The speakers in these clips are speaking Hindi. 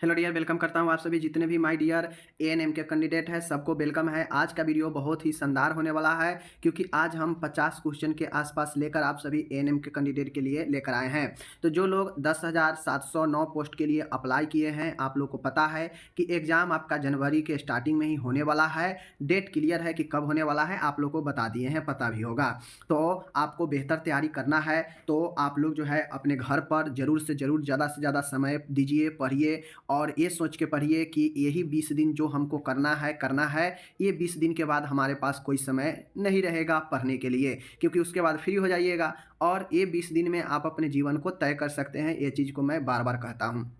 हेलो डियर, वेलकम करता हूँ आप सभी जितने भी माय डियर एएनएम के कैंडिडेट हैं, सबको वेलकम है। आज का वीडियो बहुत ही शानदार होने वाला है क्योंकि आज हम 50 क्वेश्चन के आसपास लेकर आप सभी एएनएम के कैंडिडेट के लिए लेकर आए हैं। तो जो लोग 10,709 पोस्ट के लिए अप्लाई किए हैं, आप लोग को पता है कि एग्ज़ाम आपका जनवरी के स्टार्टिंग में ही होने वाला है। डेट क्लियर है कि कब होने वाला है, आप लोग को बता दिए हैं, पता भी होगा। तो आपको बेहतर तैयारी करना है, तो आप लोग जो है अपने घर पर ज़रूर से ज़रूर ज़्यादा से ज़्यादा समय दीजिए, पढ़िए और ये सोच के पढ़िए कि यही 20 दिन जो हमको करना है। ये 20 दिन के बाद हमारे पास कोई समय नहीं रहेगा पढ़ने के लिए, क्योंकि उसके बाद फ्री हो जाइएगा और ये 20 दिन में आप अपने जीवन को तय कर सकते हैं। ये चीज़ को मैं बार-बार कहता हूँ।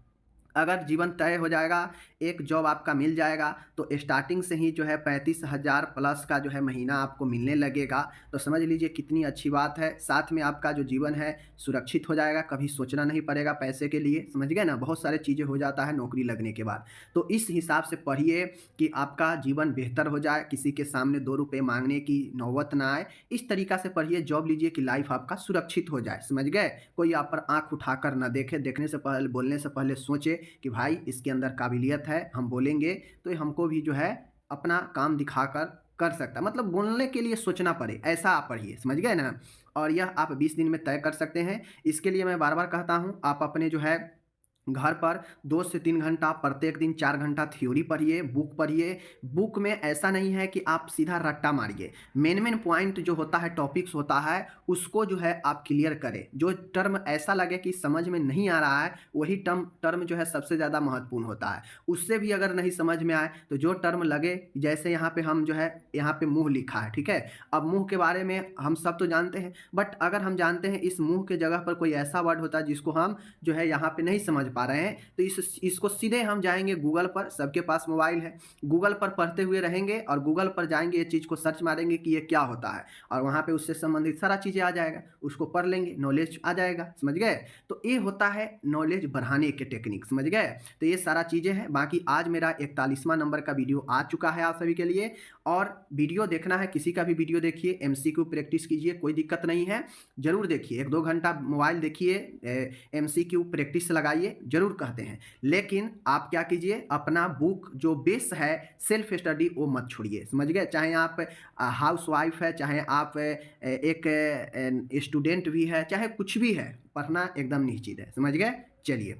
अगर जीवन तय हो जाएगा, एक जॉब आपका मिल जाएगा, तो स्टार्टिंग से ही जो है 35,000 प्लस का जो है महीना आपको मिलने लगेगा। तो समझ लीजिए कितनी अच्छी बात है। साथ में आपका जो जीवन है सुरक्षित हो जाएगा, कभी सोचना नहीं पड़ेगा पैसे के लिए, समझ गए ना? बहुत सारी चीज़ें हो जाता है नौकरी लगने के बाद। तो इस हिसाब से पढ़िए कि आपका जीवन बेहतर हो जाए, किसी के सामने 2 रुपए माँगने की नौबत ना आए। इस तरीक़ा से पढ़िए, जॉब लीजिए कि लाइफ़ आपका सुरक्षित हो जाए, समझ गए? कोई आप पर आँख उठाकर ना देखे, देखने से पहले, बोलने से पहले सोचे कि भाई इसके अंदर काबिलियत है, हम बोलेंगे तो ये हमको भी जो है अपना काम दिखाकर कर सकता है। मतलब बोलने के लिए सोचना पड़े, ऐसा आप पढ़िए, समझ गए ना? और यह आप 20 दिन में तय कर सकते हैं। इसके लिए मैं बार-बार कहता हूँ, आप अपने जो है घर पर 2 से 3 घंटा प्रत्येक दिन 4 घंटा थ्योरी पढ़िए, बुक पढ़िए। बुक में ऐसा नहीं है कि आप सीधा रट्टा मारिए। मेन पॉइंट जो होता है, टॉपिक्स होता है, उसको जो है आप क्लियर करें। जो टर्म ऐसा लगे कि समझ में नहीं आ रहा है, वही टर्म जो है सबसे ज़्यादा महत्वपूर्ण होता है। उससे भी अगर नहीं समझ में आए, तो जो टर्म लगे, जैसे यहाँ पे हम जो है, यहाँ पे मुँह लिखा है, ठीक है? अब मुँह के बारे में हम सब तो जानते हैं, बट अगर हम जानते हैं इस मुँह के जगह पर कोई ऐसा वर्ड होता है जिसको हम जो है यहाँ पे नहीं समझ पा रहे हैं, तो इसको सीधे हम जाएँगे गूगल पर, सबके पास मोबाइल है। गूगल पर पढ़ते हुए रहेंगे और गूगल पर जाएँगे, ये चीज़ को सर्च मारेंगे कि ये क्या होता है, और वहाँ पे उससे संबंधित सारा चीज़ें आ जाएगा, उसको पढ़ लेंगे, नॉलेज आ जाएगा, समझ गए? तो ये होता है नॉलेज बढ़ाने के टेक्निक, समझ गए? तो ये सारा चीज़ें हैं। बाकी आज मेरा 41वां नंबर का वीडियो आ चुका है आप सभी के लिए, और वीडियो देखना है, किसी का भी वीडियो देखिए, एमसीक्यू प्रैक्टिस कीजिए, कोई दिक्कत नहीं है। ज़रूर देखिए, 1-2 घंटा मोबाइल देखिए, एमसीक्यू प्रैक्टिस लगाइए, ज़रूर कहते हैं। लेकिन आप क्या कीजिए, अपना बुक जो बेस है सेल्फ स्टडी, वो मत छोड़िए, समझ गए? चाहे आप हाउसवाइफ है, चाहे आप एक स्टूडेंट भी है, चाहे कुछ भी है, पढ़ना एकदम निश्चित है, समझ गए?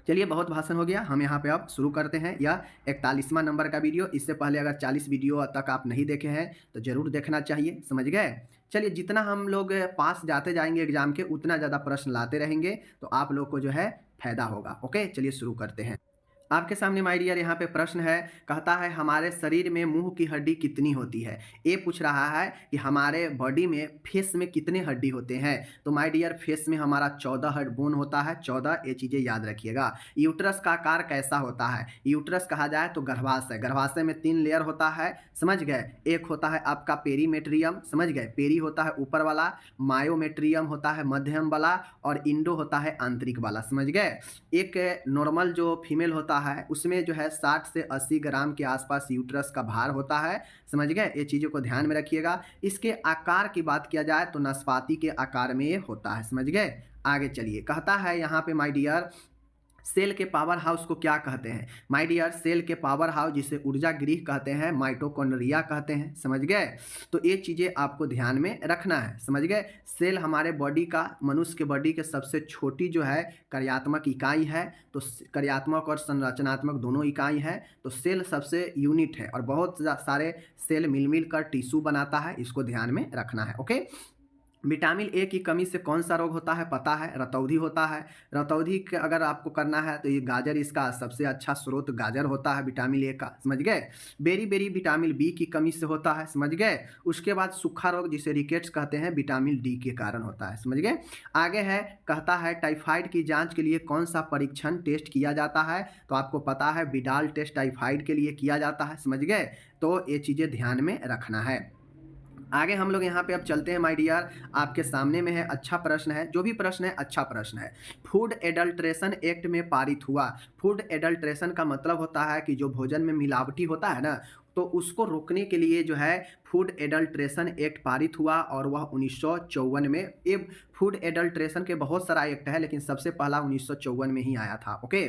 चलिए बहुत भाषण हो गया, हम यहाँ पे अब शुरू करते हैं यह 41वां नंबर का वीडियो। इससे पहले अगर 40 वीडियो तक आप नहीं देखे हैं तो ज़रूर देखना चाहिए, समझ गए? चलिए, जितना हम लोग पास जाते जाएँगे एग्ज़ाम के, उतना ज़्यादा प्रश्न लाते रहेंगे, तो आप लोग को जो है फ़ायदा होगा। ओके, चलिए शुरू करते हैं। आपके सामने माय डियर यहाँ पे प्रश्न है, कहता है हमारे शरीर में मुंह की हड्डी कितनी होती है? ये पूछ रहा है कि हमारे बॉडी में, फेस में कितने हड्डी होते हैं? तो माय डियर, फेस में हमारा 14 हड बोन होता है, 14। ये चीज़ें याद रखिएगा। यूट्रस का आकार कैसा होता है? यूट्रस कहा जाए तो गर्भाशय, गर्भाशय में 3 लेयर होता है, समझ गए? एक होता है आपका पेरीमेट्रियम, समझ गए? पेरी होता है ऊपर वाला, मायोमेट्रियम होता है मध्यम वाला, और इंडो होता है आंतरिक वाला, समझ गए? एक नॉर्मल जो फीमेल होता है, उसमें जो है 60 से 80 ग्राम के आसपास यूट्रस का भार होता है, समझ गए? ये चीज़ों को ध्यान में रखिएगा। इसके आकार की बात किया जाए तो नाशपाती के आकार में ये होता है, समझ गए? आगे चलिए, कहता है यहाँ पे माय डियर, सेल के पावर हाउस को क्या कहते हैं? माय डियर, सेल के पावर हाउस जिसे ऊर्जा गृह कहते हैं, माइटोकॉन्ड्रिया कहते हैं, समझ गए? तो ये चीज़ें आपको ध्यान में रखना है, समझ गए? सेल हमारे बॉडी का, मनुष्य के बॉडी के सबसे छोटी जो है कार्यात्मक इकाई है। तो कार्यात्मक और संरचनात्मक दोनों इकाई है। तो सेल सबसे यूनिट है और बहुत सारे सेल मिल कर टिश्यू बनाता है, इसको ध्यान में रखना है। ओके, विटामिन ए की कमी से कौन सा रोग होता है? पता है, रतौंधी होता है। रतौंधी के अगर आपको करना है तो ये गाजर, इसका सबसे अच्छा स्रोत गाजर होता है विटामिन ए का, समझ गए? बेरी विटामिन बी की कमी से होता है, समझ गए? उसके बाद सूखा रोग जिसे रिकेट्स कहते हैं, विटामिन डी के कारण होता है, समझ गए? आगे है, कहता है टाइफाइड की जांच के लिए कौन सा परीक्षण टेस्ट किया जाता है? तो आपको पता है विडाल टेस्ट टाइफाइड के लिए किया जाता है, समझ गए? तो ये चीज़ें ध्यान में रखना है। आगे हम लोग यहाँ पे अब चलते हैं माय डियर, आपके सामने में है, अच्छा प्रश्न है, जो भी प्रश्न है अच्छा प्रश्न है। फूड एडल्ट्रेशन एक्ट में पारित हुआ। फूड एडल्ट्रेशन का मतलब होता है कि जो भोजन में मिलावटी होता है ना, तो उसको रोकने के लिए जो है फूड एडल्ट्रेशन एक्ट पारित हुआ, और वह 1954 में। ये फूड एडल्ट्रेशन के बहुत सारा एक्ट है, लेकिन सबसे पहला 1954 में ही आया था। ओके,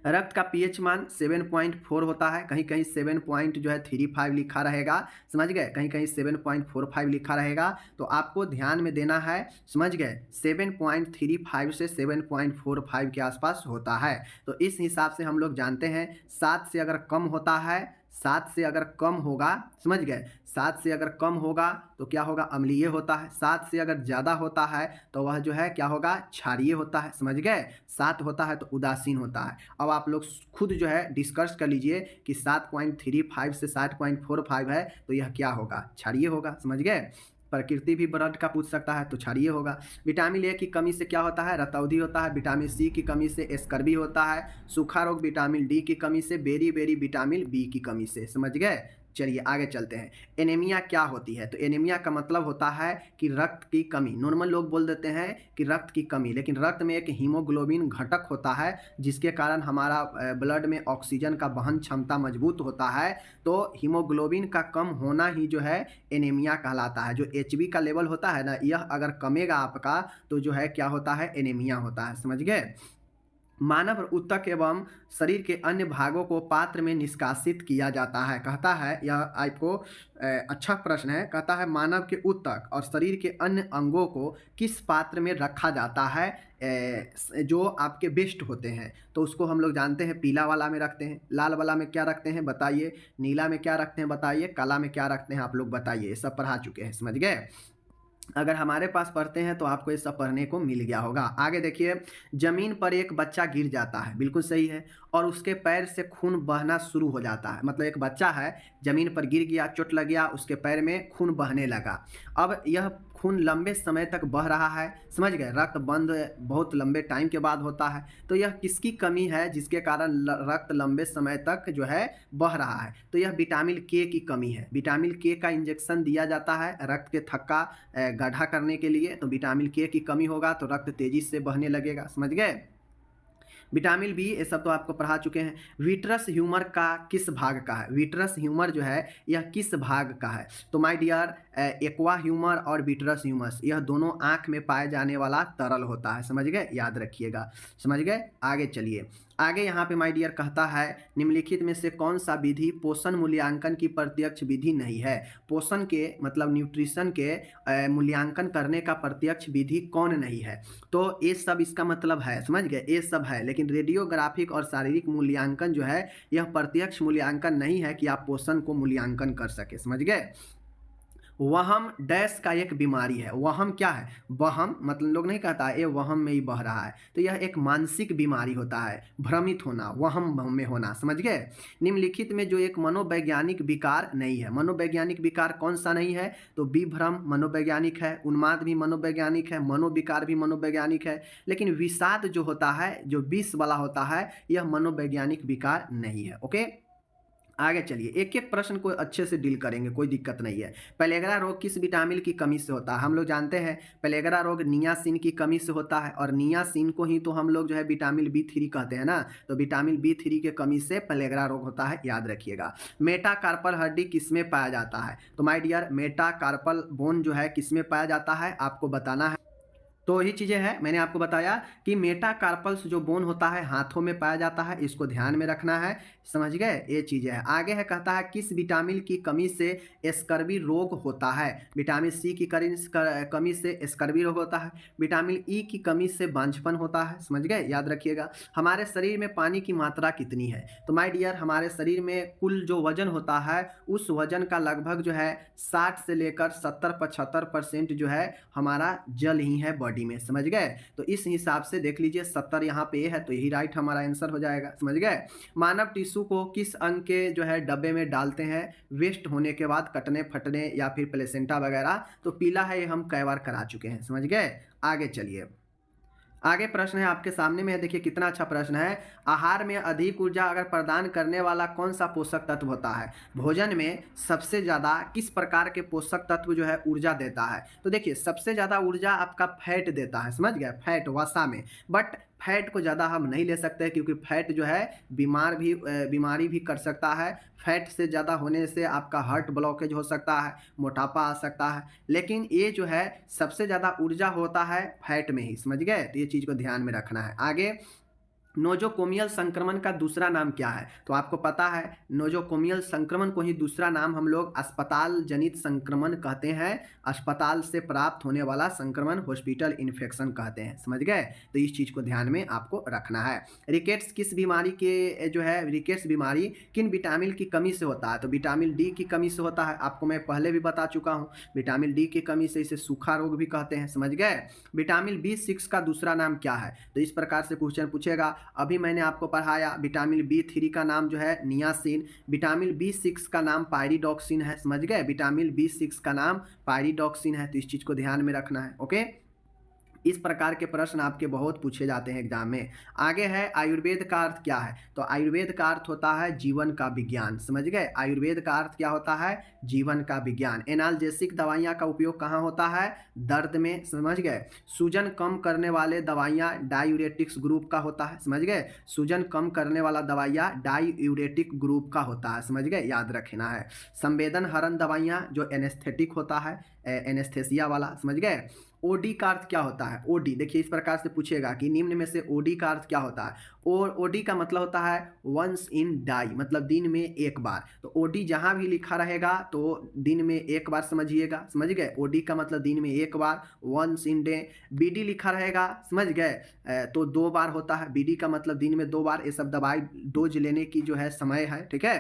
रक्त का पीएच मान 7.4 होता है, कहीं कहीं 7 पॉइंट जो है 35 लिखा रहेगा, समझ गए, कहीं कहीं 7.45 लिखा रहेगा, तो आपको ध्यान में देना है, समझ गए, 7.35 से 7.45 के आसपास होता है। तो इस हिसाब से हम लोग जानते हैं 7 से अगर कम होता है, 7 से अगर कम होगा, समझ गए, 7 से अगर कम होगा तो क्या होगा, अम्लीय होता है। 7 से अगर ज़्यादा होता है तो वह जो है क्या होगा, क्षारीय होता है, समझ गए। 7 होता है तो उदासीन होता है। अब आप लोग खुद जो है डिस्कस कर लीजिए कि 7.35 से 7.45 है तो यह क्या होगा, क्षारीय होगा, समझ गए। प्रकृति भी ब्लड का पूछ सकता है तो क्षारीय होगा। विटामिन ए की कमी से क्या होता है, रतौंधी होता है। विटामिन सी की कमी से स्कर्वी होता है। सूखा रोग विटामिन डी की कमी से, बेरी बेरी विटामिन बी की कमी से, समझ गए। चलिए आगे चलते हैं। एनीमिया क्या होती है, तो एनीमिया का मतलब होता है कि रक्त की कमी। नॉर्मल लोग बोल देते हैं कि रक्त की कमी, लेकिन रक्त में एक हीमोग्लोबिन घटक होता है जिसके कारण हमारा ब्लड में ऑक्सीजन का वहन क्षमता मजबूत होता है। तो हीमोग्लोबिन का कम होना ही जो है एनीमिया कहलाता है। जो एचबी का लेवल होता है ना, यह अगर कमेगा आपका तो जो है क्या होता है, एनीमिया होता है, समझ गए। मानव ऊतक एवं शरीर के अन्य भागों को पात्र में निष्कासित किया जाता है, कहता है, यह आपको अच्छा प्रश्न है। कहता है मानव के ऊतक और शरीर के अन्य अंगों को किस पात्र में रखा जाता है, जो आपके वेस्ट होते हैं, तो उसको हम लोग जानते हैं पीला वाला में रखते हैं। लाल वाला में क्या रखते हैं बताइए, नीला में क्या रखते हैं बताइए, काला में क्या रखते हैं आप लोग बताइए, ये सब पढ़ा चुके हैं, समझ गए। अगर हमारे पास पढ़ते हैं तो आपको ये सब पढ़ने को मिल गया होगा। आगे देखिए, जमीन पर एक बच्चा गिर जाता है, बिल्कुल सही है, और उसके पैर से खून बहना शुरू हो जाता है। मतलब एक बच्चा है, जमीन पर गिर गया, चोट लग गया, उसके पैर में खून बहने लगा। अब यह खून लंबे समय तक बह रहा है, समझ गए, रक्त बंद बहुत लंबे टाइम के बाद होता है। तो यह किसकी कमी है जिसके कारण रक्त लंबे समय तक जो है बह रहा है, तो यह विटामिन के की कमी है। विटामिन के का इंजेक्शन दिया जाता है रक्त के थक्का गड्ढा करने के लिए, तो विटामिन के की कमी होगा तो रक्त तेजी से बहने लगेगा, समझ गए। विटामिन बी, ये सब तो आपको पढ़ा चुके हैं। विट्रस ह्यूमर का किस भाग का है, विट्रस ह्यूमर जो है यह किस भाग का है, तो माय डियर एक्वा ह्यूमर और विट्रस ह्यूमस, यह दोनों आंख में पाए जाने वाला तरल होता है, समझ गए, याद रखिएगा, समझ गए। आगे चलिए, आगे यहाँ पे माय डियर कहता है निम्नलिखित में से कौन सा विधि पोषण मूल्यांकन की प्रत्यक्ष विधि नहीं है। पोषण के मतलब न्यूट्रिशन के मूल्यांकन करने का प्रत्यक्ष विधि कौन नहीं है, तो ये सब इसका मतलब है, समझ गए, ये सब है, लेकिन रेडियोग्राफिक और शारीरिक मूल्यांकन जो है यह प्रत्यक्ष मूल्यांकन नहीं है कि आप पोषण को मूल्यांकन कर सके, समझ गए। वहम डैश का एक बीमारी है। वहम क्या है, वहम मतलब लोग नहीं कहता ये वहम में ही बह रहा है, तो यह एक मानसिक बीमारी होता है, भ्रमित होना, वहम में होना, समझ गए। निम्नलिखित में जो एक मनोवैज्ञानिक विकार नहीं है, मनोवैज्ञानिक विकार कौन सा नहीं है, तो विभ्रम मनोवैज्ञानिक है, उन्माद भी मनोवैज्ञानिक है, मनोविकार भी मनोवैज्ञानिक है, लेकिन विषाद जो होता है, जो विष वाला होता है, यह मनोवैज्ञानिक विकार नहीं है। ओके, आगे चलिए, एक एक प्रश्न को अच्छे से डील करेंगे, कोई दिक्कत नहीं है। पेलेग्रा रोग किस विटामिन की कमी से होता है, हम लोग जानते हैं पेलेग्रा रोग नियासिन की कमी से होता है, और नियासिन को ही तो हम लोग जो है विटामिन B3 कहते हैं ना, तो विटामिन B3 के कमी से पेलेग्रा रोग होता है, याद रखिएगा। मेटाकार्पल हड्डी किसमें पाया जाता है, तो माय डियर मेटाकार्पल बोन जो है किसमें पाया जाता है आपको बताना है। तो यही चीज़ें हैं, मैंने आपको बताया कि मेटाकार्पल्स जो बोन होता है हाथों में पाया जाता है, इसको ध्यान में रखना है, समझ गए, ये चीज़ें हैं। आगे है, कहता है किस विटामिन की कमी से स्कर्वी रोग होता है। विटामिन सी की कमी से स्कर्वी रोग होता है। विटामिन ई की कमी से बांझपन होता है, समझ गए, याद रखिएगा। हमारे शरीर में पानी की मात्रा कितनी है, तो माय डियर हमारे शरीर में कुल जो वजन होता है उस वजन का लगभग जो है 60 से लेकर 70-75% जो है हमारा जल ही है बॉडी में, समझ गए। तो इस हिसाब से देख लीजिए 70 यहाँ पे है, तो यही राइट हमारा आंसर हो जाएगा, समझ गए। मानव टिश्यू को किस अंग के जो है डब्बे में डालते हैं वेस्ट होने के बाद, कटने फटने या फिर प्लेसेंटा वगैरह, तो पीला है, ये हम कई बार करा चुके हैं, समझ गए। आगे चलिए, आगे प्रश्न है आपके सामने में है, देखिए कितना अच्छा प्रश्न है। आहार में अधिक ऊर्जा अगर प्रदान करने वाला कौन सा पोषक तत्व होता है, भोजन में सबसे ज़्यादा किस प्रकार के पोषक तत्व जो है ऊर्जा देता है, तो देखिए सबसे ज़्यादा ऊर्जा आपका फैट देता है, समझ गए, फैट वसा में, बट फैट को ज़्यादा हम नहीं ले सकते क्योंकि फैट जो है बीमारी भी कर सकता है। फैट से ज़्यादा होने से आपका हार्ट ब्लॉकेज हो सकता है, मोटापा आ सकता है, लेकिन ये जो है सबसे ज़्यादा ऊर्जा होता है फैट में ही, समझ गए, तो ये चीज़ को ध्यान में रखना है। आगे नोजोकोमियल संक्रमण का दूसरा नाम क्या है? तो आपको पता है नोजोकोमियल संक्रमण को ही दूसरा नाम हम लोग अस्पताल जनित संक्रमण कहते हैं। अस्पताल से प्राप्त होने वाला संक्रमण हॉस्पिटल इन्फेक्शन कहते हैं, समझ गए? तो इस चीज़ को ध्यान में आपको रखना है। रिकेट्स किस बीमारी के जो है रिकेट्स बीमारी किन विटामिन की कमी से होता है? तो विटामिन डी की कमी से होता है। आपको मैं पहले भी बता चुका हूँ, विटामिन डी की कमी से इसे सूखा रोग भी कहते हैं, समझ गए? विटामिन B6 का दूसरा नाम क्या है? तो इस प्रकार से क्वेश्चन पूछेगा। अभी मैंने आपको पढ़ाया विटामिन B3 का नाम जो है नियासिन, विटामिन B6 का नाम पायरिडॉक्सिन है, समझ गए? विटामिन B6 का नाम पायरिडॉक्सिन है, तो इस चीज़ को ध्यान में रखना है। ओके, इस प्रकार के प्रश्न आपके बहुत पूछे जाते हैं एग्जाम में। आगे है आयुर्वेद का अर्थ क्या है? तो आयुर्वेद का अर्थ होता है जीवन का विज्ञान, समझ गए? आयुर्वेद का अर्थ क्या होता है? जीवन का विज्ञान। एनाल्जेसिक दवाइयाँ का उपयोग कहाँ होता है? दर्द में, समझ गए? सूजन कम करने वाले दवाइयाँ डायूरेटिक्स ग्रुप का होता है, समझ गए? सूजन कम करने वाला दवाइयाँ डायूरेटिक ग्रुप का होता है, समझ गए? याद रखना है। संवेदन हरण दवाइयाँ जो एनेस्थेटिक होता है, एनेस्थेसिया वाला, समझ गए? ओडी का अर्थ क्या होता है? ओडी देखिए इस प्रकार से पूछेगा कि निम्न में से ओडी का अर्थ क्या होता है? और ओडी का मतलब होता है वंस इन डाई, मतलब दिन में एक बार। तो ओडी जहाँ भी लिखा रहेगा तो दिन में एक बार समझिएगा, समझ गए? ओडी का मतलब दिन में एक बार, वंस इन डे। बीडी लिखा रहेगा, समझ गए? तो 2 बार होता है। बीडी का मतलब दिन में 2 बार। ये सब दवाई डोज लेने की जो है समय है, ठीक है?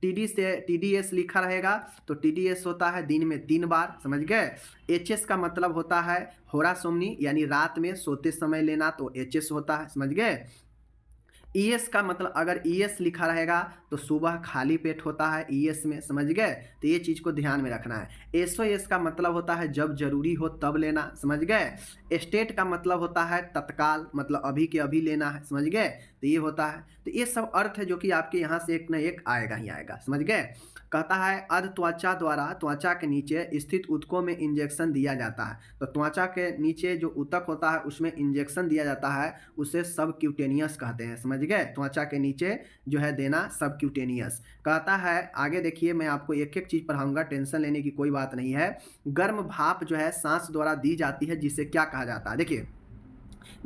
टीडी से टीडीएस लिखा रहेगा तो टीडीएस होता है दिन में 3 बार, समझ गए? एचएस का मतलब होता है होरासोमनी, यानी रात में सोते समय लेना, तो एचएस होता है, समझ गए? ईएस का मतलब अगर ईएस लिखा रहेगा तो सुबह खाली पेट होता है ईएस में, समझ गए? तो ये चीज़ को ध्यान में रखना है। एसओएस का मतलब होता है जब जरूरी हो तब लेना, समझ गए? स्टेट का मतलब होता है तत्काल, मतलब अभी के अभी लेना है, समझ गए? तो ये होता है। तो ये सब अर्थ है जो कि आपके यहाँ से एक न एक आएगा ही आएगा, समझ गए? कहता है अध त्वचा द्वारा त्वचा के नीचे स्थित ऊतकों में इंजेक्शन दिया जाता है। तो त्वचा के नीचे जो ऊतक होता है उसमें इंजेक्शन दिया जाता है, उसे सबक्यूटेनियस कहते हैं, समझ गए? त्वचा के नीचे जो है देना सबक्यूटेनियस कहता है। आगे देखिए मैं आपको एक एक चीज़ पढ़ाऊंगा, टेंशन लेने की कोई बात नहीं है। गर्म भाप जो है सांस द्वारा दी जाती है, जिसे क्या कहा जाता है? देखिए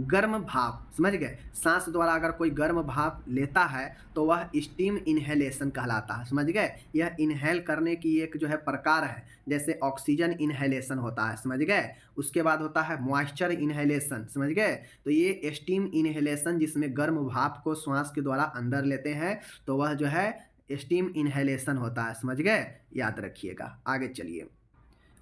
गर्म भाप, समझ गए? सांस द्वारा अगर कोई गर्म भाप लेता है तो वह स्टीम इनहेलेशन कहलाता है, समझ गए? यह इनहेल करने की एक जो है प्रकार है, जैसे ऑक्सीजन इनहेलेशन होता है, समझ गए? उसके बाद होता है मॉइस्चर इनहेलेशन, समझ गए? तो ये स्टीम इनहेलेशन जिसमें गर्म भाप को श्वास के द्वारा अंदर लेते हैं तो वह जो है स्टीम इनहेलेशन होता है, समझ गए? याद रखिएगा। आगे चलिए,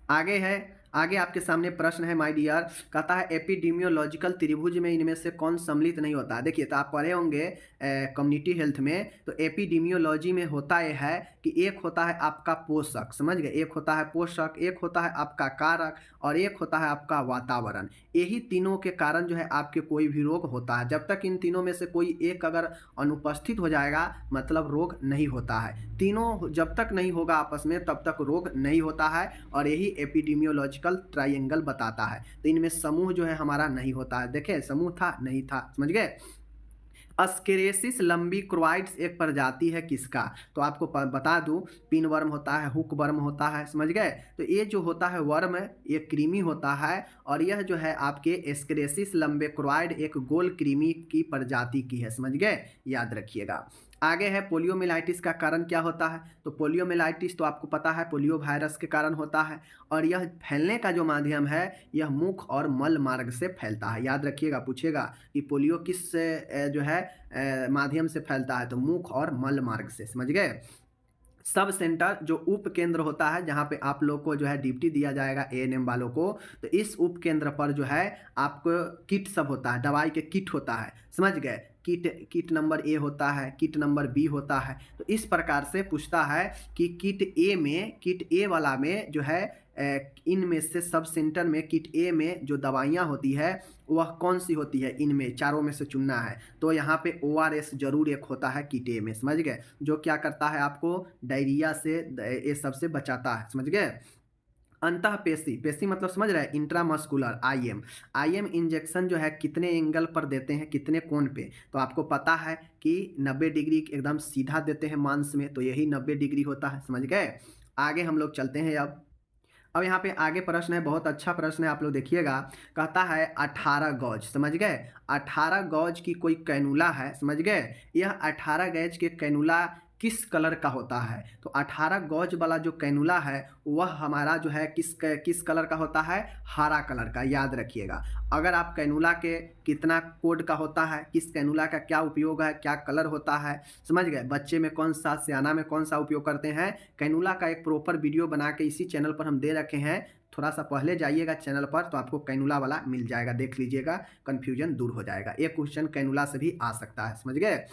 आगे है, आगे आपके सामने प्रश्न है माय डियर। कहता है एपिडेमियोलॉजिकल त्रिभुज में इनमें से कौन सम्मिलित नहीं होता है? देखिए तो आप पढ़े होंगे कम्युनिटी हेल्थ में, तो एपिडेमियोलॉजी में होता यह है कि एक होता है आपका पोषक, समझ गए? एक होता है पोषक, एक होता है आपका कारक और एक होता है आपका वातावरण। यही तीनों के कारण जो है आपके कोई भी रोग होता है। जब तक इन तीनों में से कोई एक अगर अनुपस्थित हो जाएगा मतलब रोग नहीं होता है। तीनों जब तक नहीं होगा आपस में तब तक रोग नहीं होता है, और यही एपिडेमियोलॉजिकल ट्रायंगल बताता है। तो इनमें समूह जो है हमारा नहीं होता है। देखें समूह था नहीं था, समझ गए? अस्केरेसिस लंबिक्रोइड्स एक प्रजाति है किसका? तो आपको बता दूं पिन वर्म होता है, हुक वर्म होता है, समझ गए? तो ये जो होता है वर्म, ये कृमि होता है, और यह जो है आपके एस्केरेसिस लंबिक्रोइड एक गोल कृमि की प्रजाति की है, समझ गए? याद रखिएगा। आगे है पोलियोमिलाइटिस का कारण क्या होता है? तो पोलियोमिलाइटिस तो आपको पता है पोलियो वायरस के कारण होता है, और यह फैलने का जो माध्यम है यह मुख और मल मार्ग से फैलता है। याद रखिएगा, पूछेगा कि पोलियो किस जो है माध्यम से फैलता है? तो मुख और मल मार्ग से, समझ गए? सब सेंटर जो उप केंद्र होता है जहाँ पे आप लोग को जो है ड्यूटी दिया जाएगा एएनएम वालों को, तो इस उप केंद्र पर जो है आपको किट सब होता है, दवाई के किट होता है, समझ गए? किट नंबर ए होता है, किट नंबर बी होता है। तो इस प्रकार से पूछता है कि किट ए वाला में जो है इनमें से सब सेंटर में किट ए में जो दवाइयाँ होती है वह कौन सी होती है? इनमें चारों में से चुनना है। तो यहाँ पे ORS जरूर एक होता है किट ए में, समझ गए? जो क्या करता है आपको डायरिया से ये सब से बचाता है, समझ गए? अंतः पेशी, पेशी मतलब समझ रहे हैं? इंट्रामस्कुलर आईएम इंजेक्शन जो है कितने एंगल पर देते हैं, कितने कोण पे? तो आपको पता है कि 90 डिग्री एकदम सीधा देते हैं मांस में, तो यही 90 डिग्री होता है, समझ गए? आगे हम लोग चलते हैं अब। अब यहाँ पे आगे प्रश्न है, बहुत अच्छा प्रश्न है, आप लोग देखिएगा। कहता है 18 गज, समझ गए, 18 गज की कोई कैनुला है, समझ गए। यह 18 गज के कैनुला किस कलर का होता है? तो 18 गज वाला जो कैनुला है वह हमारा जो है किस कलर का होता है? हरा कलर का, याद रखिएगा। अगर आप कैनुला के कितना कोड का होता है, किस कैनुला का क्या उपयोग है, क्या कलर होता है, समझ गए, बच्चे में कौन सा, सियाना में कौन सा उपयोग करते हैं, कैनुला का एक प्रॉपर वीडियो बना के इसी चैनल पर हम दे रखे हैं। थोड़ा सा पहले जाइएगा चैनल पर तो आपको कैनुला वाला मिल जाएगा, देख लीजिएगा, कन्फ्यूजन दूर हो जाएगा। एक क्वेश्चन कैनुला से भी आ सकता है, समझ गए।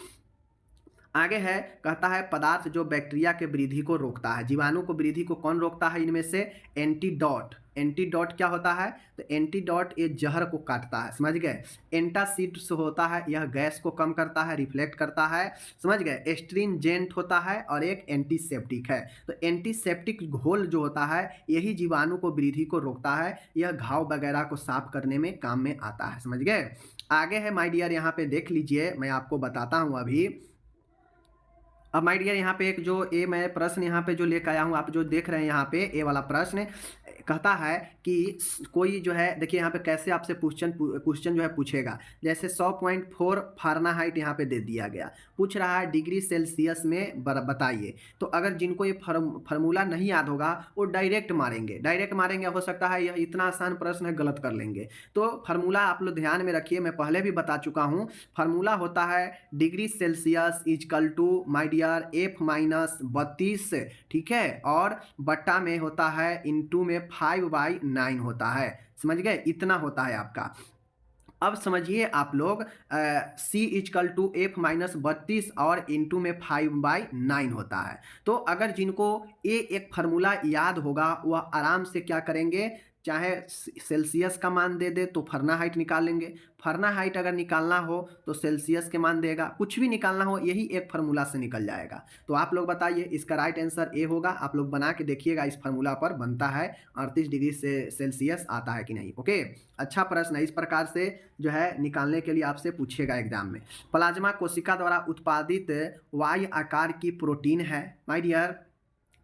आगे है, कहता है पदार्थ जो बैक्टीरिया के वृद्धि को रोकता है, जीवाणु को वृद्धि को कौन रोकता है इनमें से? एंटीडॉट। एंटीडॉट क्या होता है? तो एंटीडॉट ये जहर को काटता है, समझ गए। एंटासिड्स होता है, यह गैस को कम करता है, रिफ्लेक्ट करता है, समझ गए। एस्ट्रिंजेंट होता है और एक एंटीसेप्टिक है। तो एंटीसेप्टिक घोल जो होता है यही जीवाणु को वृद्धि को रोकता है, यह घाव वगैरह को साफ करने में काम में आता है, समझ गए। आगे है माय डियर, यहाँ पे देख लीजिए, मैं आपको बताता हूँ अभी। अब माय डियर यहाँ पे एक जो ए मैं प्रश्न यहाँ पे जो लेकर आया हूँ, आप जो देख रहे हैं यहाँ पे ए वाला प्रश्न कहता है कि कोई जो है, देखिए यहाँ पे कैसे आपसे क्वेश्चन जो है पूछेगा। जैसे 100.4 फारेनहाइट यहाँ पे दे दिया गया, पूछ रहा है डिग्री सेल्सियस में बताइए। तो अगर जिनको ये फार्मूला नहीं याद होगा वो डायरेक्ट मारेंगे, हो सकता है यह इतना आसान प्रश्न है गलत कर लेंगे। तो फार्मूला आप लोग ध्यान में रखिए, मैं पहले भी बता चुका हूँ। फार्मूला होता है degree Celsius is equal to my dear F-32, ठीक है, और बट्टा में होता है इंटू में 5/9 होता है, समझ गए, इतना होता है आपका। अब समझिए आप लोग, C इजकल टू F-32 और इंटू में 5/9 होता है। तो अगर जिनको ये एक फार्मूला याद होगा वह आराम से क्या करेंगे, चाहे सेल्सियस का मान दे दे तो फारेनहाइट निकाल लेंगे, फारेनहाइट अगर निकालना हो तो सेल्सियस के मान देगा, कुछ भी निकालना हो यही एक फार्मूला से निकल जाएगा। तो आप लोग बताइए, इसका राइट आंसर ए होगा। आप लोग बना के देखिएगा, इस फार्मूला पर बनता है 38 डिग्री से सेल्सियस आता है कि नहीं। ओके, अच्छा प्रश्न है, इस प्रकार से जो है निकालने के लिए आपसे पूछेगा एग्जाम में। प्लाज्मा कोशिका द्वारा उत्पादित वाई आकार की प्रोटीन है माय डियर।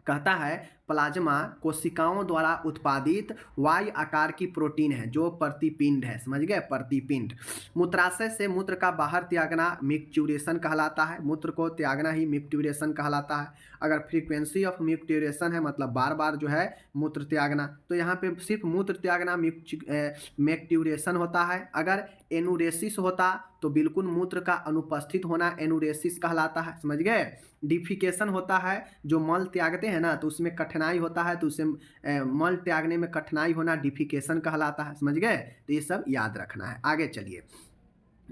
कहता है प्लाज्मा कोशिकाओं द्वारा उत्पादित वाई आकार की प्रोटीन है जो प्रतिपिंड है, समझ गए, प्रतिपिंड। मूत्राशय से मूत्र का बाहर त्यागना मिक्चुरेशन कहलाता है, मूत्र को त्यागना ही मिक्चुरेशन कहलाता है। अगर फ्रीक्वेंसी ऑफ मिक्चुरेशन है मतलब बार बार जो है मूत्र त्यागना, तो यहाँ पे सिर्फ मूत्र त्यागना मिक्चुरेशन होता है। अगर एनुरेसिस होता तो बिल्कुल मूत्र का अनुपस्थित होना एनुरेसिस कहलाता है, समझ गए। डिफिकेशन होता है, जो मल त्यागते हैं ना तो उसमें कठिनाई होता है, तो उसे मल त्यागने में कठिनाई होना डिफिकेशन कहलाता है, समझ गए। तो ये सब याद रखना है। आगे चलिए,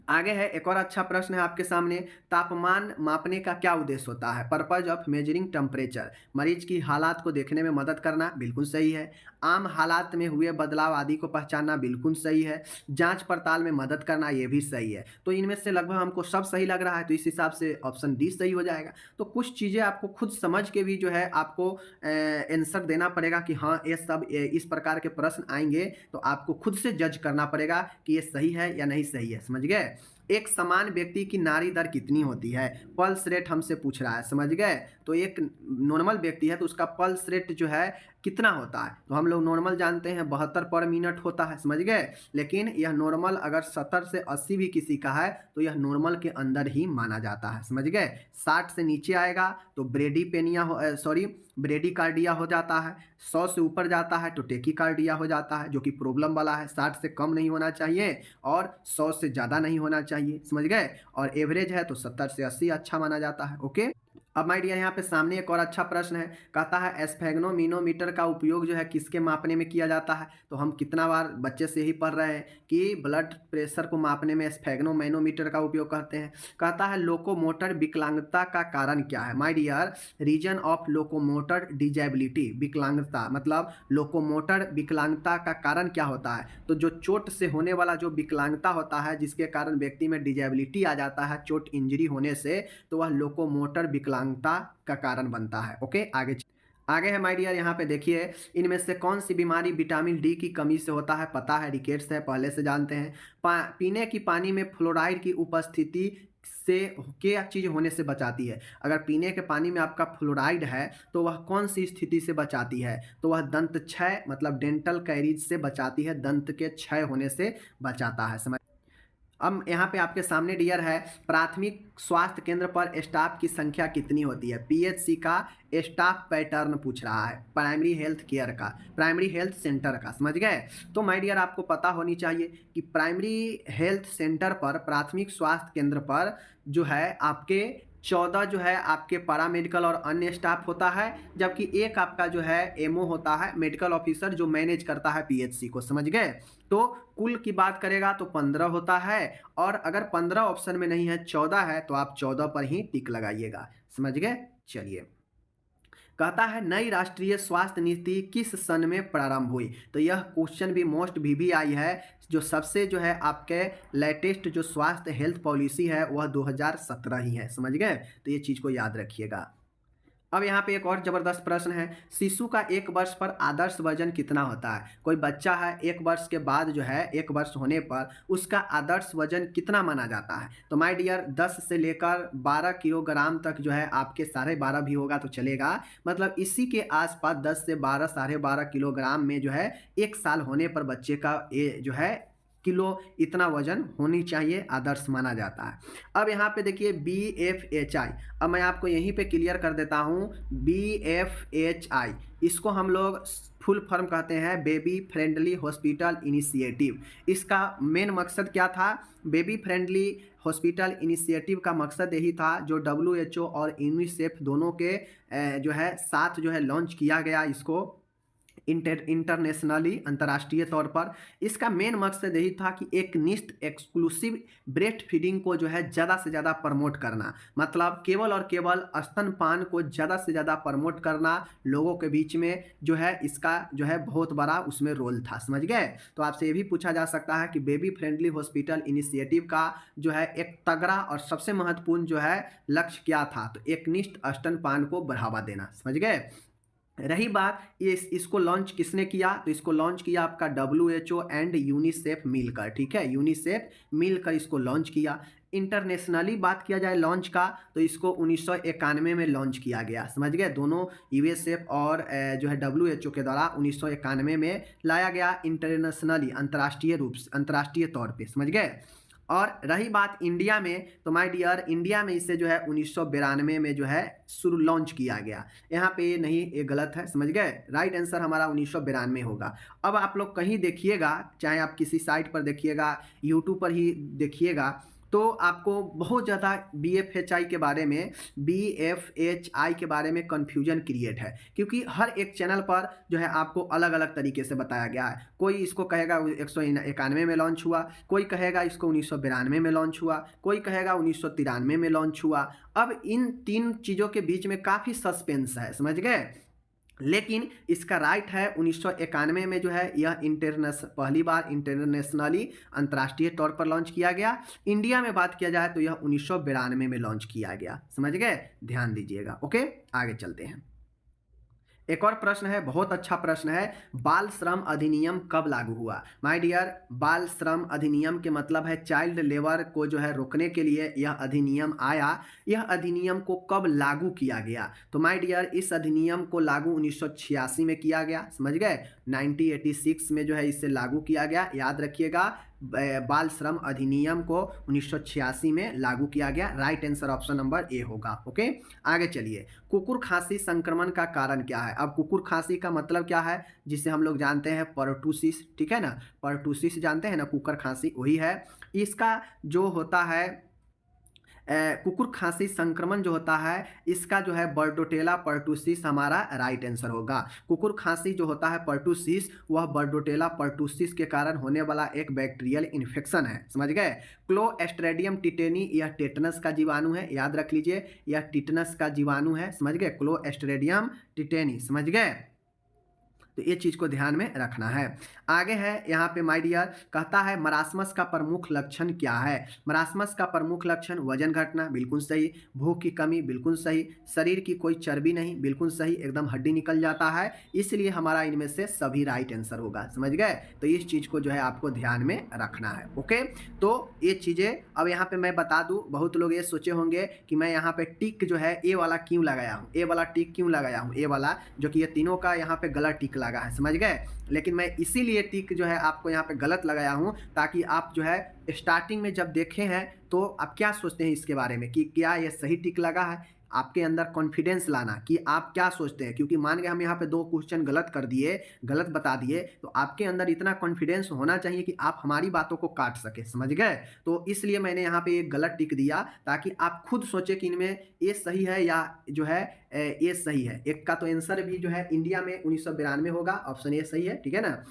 आगे है एक और अच्छा प्रश्न है आपके सामने। तापमान मापने का क्या उद्देश्य होता है? पर्पज ऑफ मेजरिंग टेम्परेचर, मरीज की हालात को देखने में मदद करना, बिल्कुल सही है। आम हालात में हुए बदलाव आदि को पहचानना, बिल्कुल सही है। जांच पड़ताल में मदद करना, ये भी सही है। तो इनमें से लगभग हमको सब सही लग रहा है, तो इस हिसाब से ऑप्शन डी सही हो जाएगा। तो कुछ चीज़ें आपको खुद समझ के भी जो है आपको आंसर देना पड़ेगा कि हाँ ये सब इस प्रकार के प्रश्न आएंगे, तो आपको खुद से जज करना पड़ेगा कि ये सही है या नहीं सही है, समझ गए। एक समान व्यक्ति की नाड़ी दर कितनी होती है? पल्स रेट हमसे पूछ रहा है, समझ गए। तो एक नॉर्मल व्यक्ति है तो उसका पल्स रेट जो है कितना होता है? तो हम लोग नॉर्मल जानते हैं 72 पर मिनट होता है, समझ गए। लेकिन यह नॉर्मल अगर 70 से 80 भी किसी का है तो यह नॉर्मल के अंदर ही माना जाता है, समझ गए। 60 से नीचे आएगा तो ब्रेडिकार्डिया हो जाता है। 100 से ऊपर जाता है तो टेकिकार्डिया हो जाता है, जो कि प्रॉब्लम वाला है। 60 से कम नहीं होना चाहिए और 100 से ज़्यादा नहीं होना चाहिए, समझ गए। और एवरेज है तो 70 से 80 अच्छा माना जाता है। ओके, अब माय डियर यहाँ पे सामने एक और अच्छा प्रश्न है। कहता है स्फेग्नोमीनोमीटर का उपयोग जो है किसके मापने में किया जाता है? तो हम कितना बार बच्चे से ही पढ़ रहे हैं कि ब्लड प्रेशर को मापने में स्फेग्नोमेनोमीटर का उपयोग करते हैं। कहता है लोकोमोटर विकलांगता का कारण क्या है? My dear, reason of locomotor disability, विकलांगता मतलब लोकोमोटर विकलांगता का कारण क्या होता है? तो जो चोट से होने वाला जो विकलांगता होता है जिसके कारण व्यक्ति में डिजेबिलिटी आ जाता है चोट इंजरी होने से, तो वह लोकोमोटर विकलांगता का कारण बनता है। ओके, आगे है माय डियर, यहाँ पे देखिए इनमें से कौन सी बीमारी विटामिन डी की कमी से होता है? पता है, रिकेट्स है, पहले से जानते हैं। पीने की पानी में फ्लोराइड की उपस्थिति से क्या चीज़ होने से बचाती है? अगर पीने के पानी में आपका फ्लोराइड है तो वह कौन सी स्थिति से बचाती है? तो वह दंत क्षय मतलब डेंटल कैरीज से बचाती है, दंत के क्षय होने से बचाता है। समझ। अब यहाँ पे आपके सामने डियर है, प्राथमिक स्वास्थ्य केंद्र पर स्टाफ की संख्या कितनी होती है? पीएचसी का स्टाफ पैटर्न पूछ रहा है, प्राइमरी हेल्थ केयर का, प्राइमरी हेल्थ सेंटर का। समझ गए? तो माय डियर आपको पता होनी चाहिए कि प्राइमरी हेल्थ सेंटर पर, प्राथमिक स्वास्थ्य केंद्र पर जो है आपके 14 जो है आपके पैरामेडिकल और अन्य स्टाफ होता है, जबकि एक आपका जो है एमओ होता है, मेडिकल ऑफिसर, जो मैनेज करता है पीएचसी को। समझ गए? तो कुल की बात करेगा तो 15 होता है, और अगर 15 ऑप्शन में नहीं है 14 है तो आप 14 पर ही टिक लगाइएगा। समझ गए? चलिए, कहता है नई राष्ट्रीय स्वास्थ्य नीति किस सन में प्रारंभ हुई? तो यह क्वेश्चन भी मोस्ट वीवीआई है। जो सबसे जो है आपके लेटेस्ट जो स्वास्थ्य हेल्थ पॉलिसी है वह 2017 ही है। समझ गए? तो ये चीज़ को याद रखिएगा। अब यहाँ पे एक और जबरदस्त प्रश्न है, शिशु का 1 वर्ष पर आदर्श वजन कितना होता है? कोई बच्चा है 1 वर्ष के बाद जो है 1 वर्ष होने पर उसका आदर्श वजन कितना माना जाता है? तो माय डियर 10 से लेकर 12 किलोग्राम तक जो है आपके 12.5 भी होगा तो चलेगा, मतलब इसी के आसपास 10 से 12 12.5 किलोग्राम में जो है 1 साल होने पर बच्चे का ये जो है किलो इतना वजन होनी चाहिए, आदर्श माना जाता है। अब यहाँ पे देखिए BFHI, अब मैं आपको यहीं पे क्लियर कर देता हूँ। BFHI इसको हम लोग फुल फॉर्म कहते हैं बेबी फ्रेंडली हॉस्पिटल इनिशिएटिव। इसका मेन मकसद क्या था? बेबी फ्रेंडली हॉस्पिटल इनिशिएटिव का मकसद यही था, जो WHO और यूनिसेफ दोनों के जो है साथ जो है लॉन्च किया गया इसको इंटरनेशनली, अंतर्राष्ट्रीय तौर पर। इसका मेन मकसद यही था कि एक निष्ठ एक्सक्लूसिव ब्रेस्ट फीडिंग को जो है ज़्यादा से ज़्यादा प्रमोट करना, मतलब केवल और केवल स्तनपान को ज़्यादा से ज़्यादा प्रमोट करना लोगों के बीच में, जो है इसका जो है बहुत बड़ा उसमें रोल था। समझ गए? तो आपसे ये भी पूछा जा सकता है कि बेबी फ्रेंडली हॉस्पिटल इनिशिएटिव का जो है एक तगड़ा और सबसे महत्वपूर्ण जो है लक्ष्य क्या था? तो एक निष्ठ स्तनपान को बढ़ावा देना। समझ गए? रही बात ये इसको लॉन्च किसने किया? तो इसको लॉन्च किया आपका WHO एंड यूनिसेफ मिलकर। ठीक है, यूनिसेफ मिलकर इसको लॉन्च किया। इंटरनेशनली बात किया जाए लॉन्च का तो इसको 1991 में लॉन्च किया गया। समझ गए? दोनों यूएसएफ और जो है WHO के द्वारा 1991 में लाया गया, इंटरनेशनली, अंतर्राष्ट्रीय रूप से, अंतर्राष्ट्रीय तौर पे। समझ गए? और रही बात इंडिया में, तो माय डियर इंडिया में इसे जो है 1992 में जो है शुरू लॉन्च किया गया। यहाँ पे ये नहीं, ये गलत है। समझ गए? राइट आंसर हमारा 1992 होगा। अब आप लोग कहीं देखिएगा, चाहे आप किसी साइट पर देखिएगा, यूट्यूब पर ही देखिएगा, तो आपको बहुत ज़्यादा BFHI के बारे में, BFHI के बारे में कन्फ्यूजन क्रिएट है, क्योंकि हर एक चैनल पर जो है आपको अलग अलग तरीके से बताया गया है। कोई इसको कहेगा 1991 में लॉन्च हुआ, कोई कहेगा इसको 1992 में लॉन्च हुआ, कोई कहेगा 1993 में लॉन्च हुआ। अब इन तीन चीज़ों के बीच में काफ़ी सस्पेंस है। समझ गए? लेकिन इसका राइट है 1991 में जो है यह पहली बार इंटरनेशनली, अंतर्राष्ट्रीय तौर पर लॉन्च किया गया। इंडिया में बात किया जाए तो यह 1992 में लॉन्च किया गया। समझ गए? ध्यान दीजिएगा। ओके, आगे चलते हैं। एक और प्रश्न है, बहुत अच्छा प्रश्न है, बाल श्रम अधिनियम कब लागू हुआ? माय डियर, बाल श्रम अधिनियम के मतलब है चाइल्ड लेबर को जो है रोकने के लिए यह अधिनियम आया। यह अधिनियम को कब लागू किया गया? तो माय डियर इस अधिनियम को लागू 1986 में किया गया। समझ गए? 1986 में जो है इसे लागू किया गया। याद रखिएगा, बाल श्रम अधिनियम को 1986 में लागू किया गया। Right answer option number A होगा। ओके, आगे चलिए। कुकुर खांसी संक्रमण का कारण क्या है? अब कुकुर खांसी का मतलब क्या है? जिसे हम लोग जानते हैं पर्टूसिस। ठीक है ना, पर्टूसिस जानते हैं ना, कुकुर खांसी वही है। इसका जो होता है कुकुर खांसी संक्रमण जो होता है, इसका जो है बर्डोटेला पर्टूसिस हमारा राइट आंसर होगा। कुकुर खांसी जो होता है पर्टूसिस, वह बर्डोटेला पर्टूसिस के कारण होने वाला एक बैक्टीरियल इन्फेक्शन है। समझ गए? क्लोस्ट्रेडियम टिटेनी यह टेटनस का जीवाणु है। याद रख लीजिए, यह टिटनस का जीवाणु है। समझ गए? Clostridium tetani. समझ गए? तो ये चीज़ को ध्यान में रखना है। आगे है यहाँ पे माय डियर, कहता है मरासमस का प्रमुख लक्षण क्या है। मरासमस का प्रमुख लक्षण वजन घटना, बिल्कुल सही। भूख की कमी, बिल्कुल सही। शरीर की कोई चर्बी नहीं, बिल्कुल सही। एकदम हड्डी निकल जाता है, इसलिए हमारा इनमें से सभी राइट आंसर होगा। समझ गए? तो इस चीज़ को जो है आपको ध्यान में रखना है। ओके, तो ये चीज़ें अब यहाँ पे मैं बता दूँ, बहुत लोग ये सोचे होंगे कि मैं यहाँ पे टिक जो है ए वाला क्यों लगाया हूँ, ए वाला टिक क्यों लगाया हूँ, ए वाला, जो कि ये तीनों का यहाँ पे गलत टिक लगा है। समझ गए? लेकिन मैं इसीलिए टिक जो है आपको यहाँ पे गलत लगाया हूँ, ताकि आप जो है स्टार्टिंग में जब देखे हैं तो आप क्या सोचते हैं इसके बारे में कि क्या ये सही टिक लगा है। आपके अंदर कॉन्फिडेंस लाना कि आप क्या सोचते हैं, क्योंकि मान के हम यहाँ पे 2 क्वेश्चन गलत कर दिए, गलत बता दिए, तो आपके अंदर इतना कॉन्फिडेंस होना चाहिए कि आप हमारी बातों को काट सके। समझ गए? तो इसलिए मैंने यहाँ पे एक गलत टिक दिया, ताकि आप खुद सोचें कि इनमें ये सही है या जो है ये सही है। एक का तो आंसर भी जो है इंडिया में 1992 होगा, ऑप्शन ए सही है। ठीक है ना?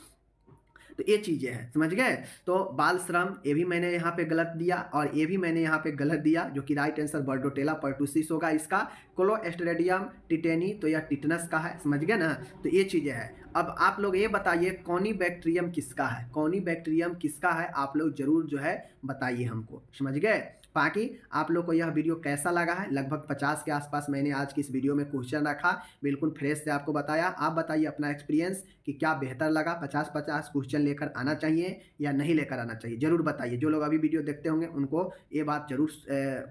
तो ये चीज़ें हैं। समझ गए? तो बाल श्रम, ये भी मैंने यहाँ पे गलत दिया, और ये भी मैंने यहाँ पे गलत दिया, जो कि राइट आंसर बर्डोटेला पर्टुसिस होगा इसका। क्लोस्ट्रिडियम टिटेनी, तो यह टिटनस का है। समझ गए ना? तो ये चीज़ें हैं। अब आप लोग ये बताइए कॉनिबैक्टीरियम किसका है, कॉनिबैक्टीरियम किसका है, आप लोग जरूर जो है बताइए हमको। समझ गए? बाकी आप लोग को यह वीडियो कैसा लगा है, लगभग 50 के आसपास मैंने आज की इस वीडियो में क्वेश्चन रखा, बिल्कुल फ्रेश से आपको बताया। आप बताइए अपना एक्सपीरियंस कि क्या बेहतर लगा, 50-50 क्वेश्चन लेकर आना चाहिए या नहीं लेकर आना चाहिए, जरूर बताइए। जो लोग अभी वीडियो देखते होंगे उनको ये बात जरूर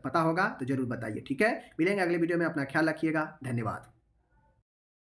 पता होगा, तो जरूर बताइए। ठीक है, मिलेंगे अगले वीडियो में, अपना ख्याल रखिएगा, धन्यवाद।